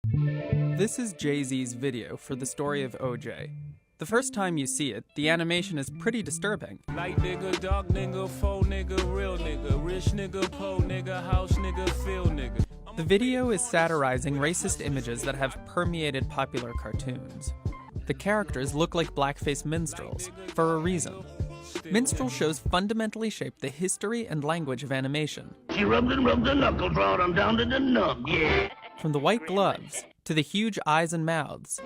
This is Jay-Z's video for the story of OJ. The first time you see it, the animation is pretty disturbing. Light nigga, dark nigga, faux nigga, real nigga, rich nigga, po nigga, house nigga, field nigga. The video is satirizing racist images that have permeated popular cartoons. The characters look like Blackface Minstrels, for a reason. Minstrel shows fundamentally shaped the history and language of animation. She rubbed the knuckle, brought 'em down to the nub, yeah. From the white gloves, to the huge eyes and mouths,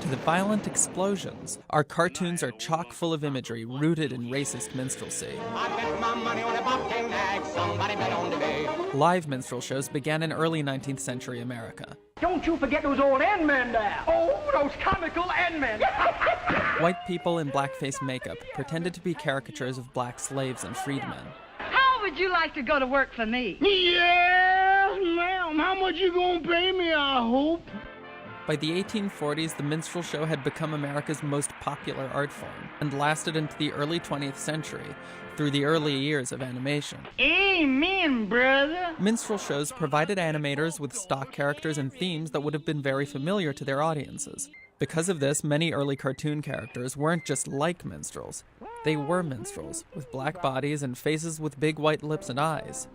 to the violent explosions, our cartoons are chock full of imagery rooted in racist minstrelsy. I bet my money on a bobtail nag, somebody bet on the day. Live minstrel shows began in early 19th century America. Don't you forget those old N-men there. Oh, those comical N-men. White people in blackface makeup pretended to be caricatures of black slaves and freedmen. How would you like to go to work for me? Yes, ma'am. How much you gonna pay me, I hope? By the 1840s, the minstrel show had become America's most popular art form and lasted into the early 20th century, through the early years of animation. Amen, brother. Minstrel shows provided animators with stock characters and themes that would have been very familiar to their audiences. Because of this, many early cartoon characters weren't just like minstrels. They were minstrels, with black bodies and faces with big white lips and eyes.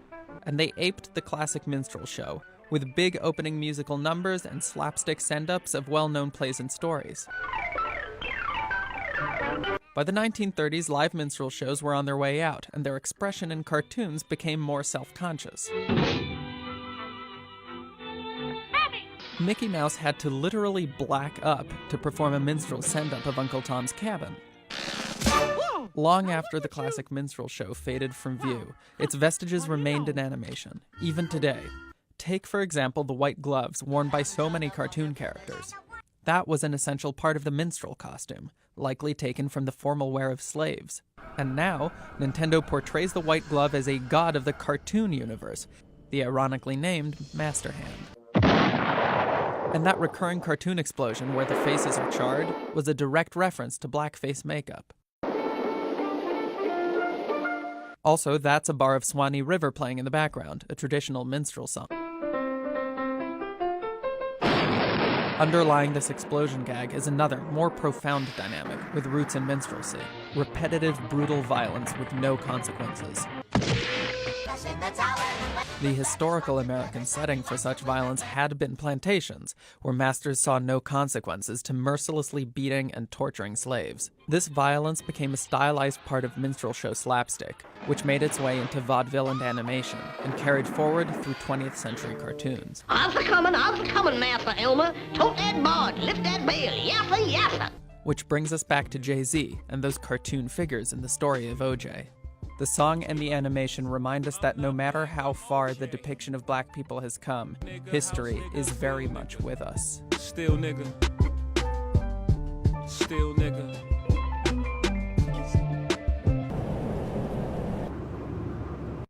And they aped the classic minstrel show, with big opening musical numbers and slapstick send-ups of well-known plays and stories. By the 1930s, live minstrel shows were on their way out, and their expression in cartoons became more self-conscious. Mickey Mouse had to literally black up to perform a minstrel send-up of Uncle Tom's Cabin. Long after the classic minstrel show faded from view, its vestiges remained in animation, even today. Take, for example, the white gloves worn by so many cartoon characters. That was an essential part of the minstrel costume, likely taken from the formal wear of slaves. And now, Nintendo portrays the white glove as a god of the cartoon universe, the ironically named Master Hand. And that recurring cartoon explosion where the faces are charred was a direct reference to blackface makeup. Also, that's a bar of Swanee River playing in the background, a traditional minstrel song. Underlying this explosion gag is another, more profound dynamic with roots in minstrelsy: repetitive, brutal violence with no consequences. The historical American setting for such violence had been plantations, where masters saw no consequences to mercilessly beating and torturing slaves. This violence became a stylized part of minstrel show slapstick, which made its way into vaudeville and animation, and carried forward through 20th century cartoons. I've coming, Master Elmer. Tote that board, lift that bell, yappa, yappa. Which brings us back to Jay-Z and those cartoon figures in the story of OJ. The song and the animation remind us that no matter how far the depiction of black people has come, history is very much with us. Still nigga. Still nigga.